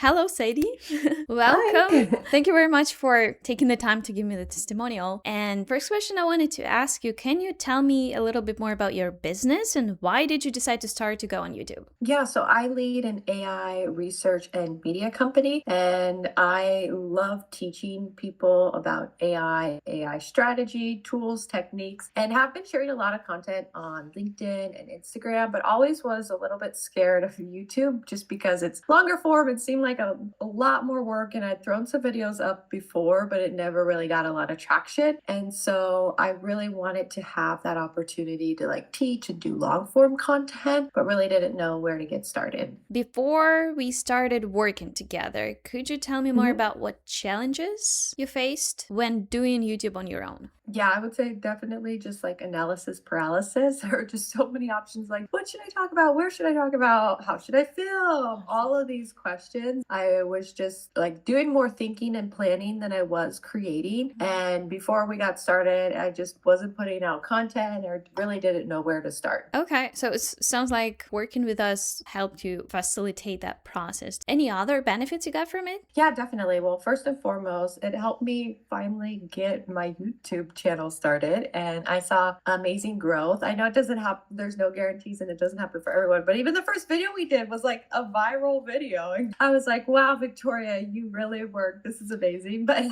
Hello, Sadie. Hi. Welcome. Thank you very much for taking the time to give me the testimonial. And first question I wanted to ask you, can you tell me a little bit more about your business and why did you decide to start to go on YouTube? Yeah, so I lead an AI research and media company, and I love teaching people about AI strategy, tools, techniques, and have been sharing a lot of content on LinkedIn and Instagram, but always was a little bit scared of YouTube just because it's longer form. It seemed like a lot more work, and I'd thrown some videos up before, but it never really got a lot of traction. And so I really wanted to have that opportunity to like teach and do long form content, but really didn't know where to get started. Before we started working together, could you tell me more Mhm. about what challenges you faced when doing YouTube on your own? Yeah, I would say definitely just like analysis paralysis, or just so many options like, what should I talk about? Where should I talk about? How should I film? All of these questions. I was just like doing more thinking and planning than I was creating. And before we got started, I just wasn't putting out content or really didn't know where to start. Okay, so it sounds like working with us helped you facilitate that process. Any other benefits you got from it? Yeah, definitely. Well, first and foremost, it helped me finally get my YouTube channel started, and I saw amazing growth. I know it doesn't happen, there's no guarantees, and it doesn't happen for everyone, but even the first video we did was like a viral video. And I was like, wow, Victoria, you really worked. This is amazing. But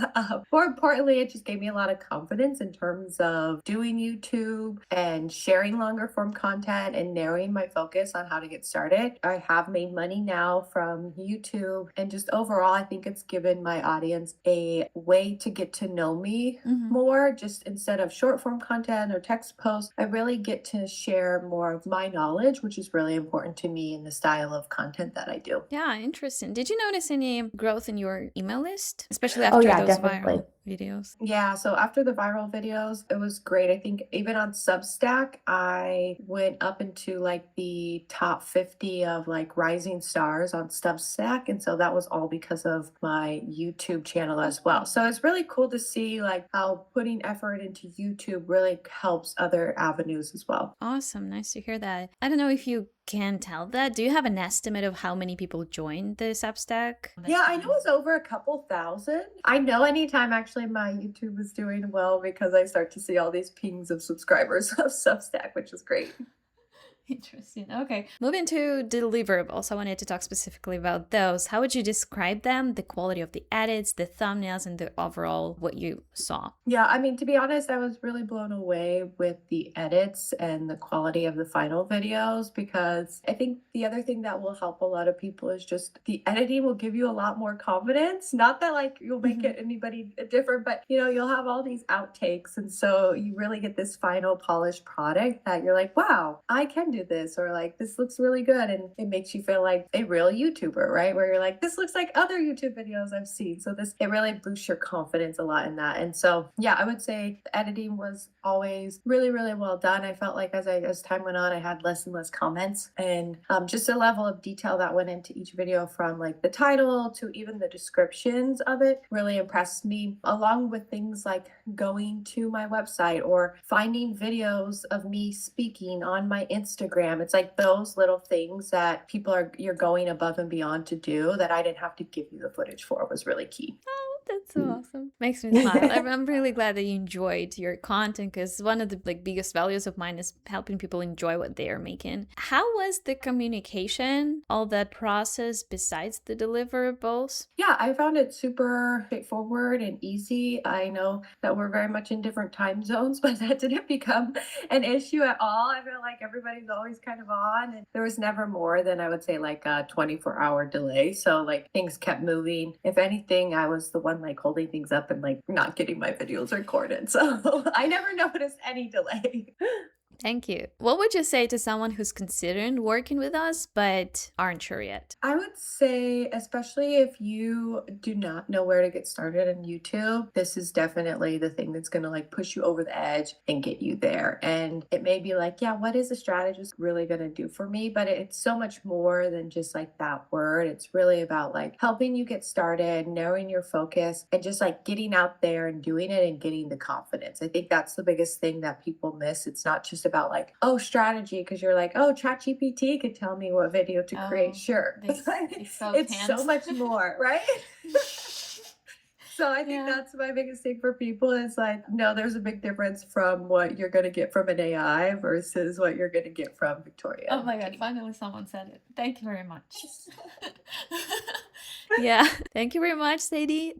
more importantly, it just gave me a lot of confidence in terms of doing YouTube and sharing longer form content and narrowing my focus on how to get started. I have made money now from YouTube, and just overall, I think it's given my audience a way to get to know me more. Just instead of short form content or text posts, I really get to share more of my knowledge, which is really important to me in the style of content that I do. Yeah, interesting. Did you notice any growth in your email list, especially Oh after yeah, those definitely. viral videos? Yeah, so after the viral videos, it was great. I think even on Substack, I went up into like the top 50 of like rising stars on Substack. And so that was all because of my YouTube channel as well. So it's really cool to see like how putting effort into YouTube really helps other avenues as well. Awesome. Nice to hear that. I don't know if you can tell that. Do you have an estimate of how many people joined the Substack? Yeah, I know it's over a couple thousand. I know anytime actually my YouTube is doing well because I start to see all these pings of subscribers of Substack, which is great. Interesting. Okay. Moving to deliverables, I wanted to talk specifically about those. How would you describe them? The quality of the edits, the thumbnails, and the overall what you saw? Yeah, I mean, to be honest, I was really blown away with the edits and the quality of the final videos, because I think the other thing that will help a lot of people is just the editing will give you a lot more confidence. Not that like you'll make it anybody different, but you'll have all these outtakes. And so you really get this final polished product that you're like, wow, I can do this, or like, this looks really good. And it makes you feel like a real YouTuber, right? Where you're like, this looks like other YouTube videos I've seen. So it really boosts your confidence a lot in that. And so yeah, I would say the editing was always really, really well done. I felt like as time went on, I had less and less comments, and just a level of detail that went into each video, from like the title to even the descriptions of it, really impressed me. Along with things like going to my website or finding videos of me speaking on my Instagram. It's like those little things that you're going above and beyond to do that I didn't have to give you the footage for, was really key. That's so awesome. Makes me smile. I'm really glad that you enjoyed your content, because one of the biggest values of mine is helping people enjoy what they are making. How was the communication, all that process besides the deliverables? Yeah, I found it super straightforward and easy. I know that we're very much in different time zones, but that didn't become an issue at all. I feel like everybody's always kind of on, and there was never more than, I would say, like a 24-hour delay. So like things kept moving. If anything, I was the one like holding things up and like not getting my videos recorded. So I never noticed any delay. Thank you. What would you say to someone who's considering working with us but aren't sure yet? I would say, especially if you do not know where to get started on YouTube, this is definitely the thing that's going to like push you over the edge and get you there. And it may be like, yeah, what is a strategist really going to do for me? But it's so much more than just like that word. It's really about like helping you get started, narrowing your focus, and just like getting out there and doing it and getting the confidence. I think that's the biggest thing that people miss. It's not just just about like, oh, strategy, because you're like, oh, ChatGPT could tell me what video to create. Oh, Sure. it's so It's so tense. much more, right? So I think Yeah. that's my biggest thing for people is like, no, there's a big difference from what you're going to get from an AI versus what you're going to get from Victoria Oh and my her God, team. finally someone said it. Thank you very much. Yeah, thank you very much, Sadie.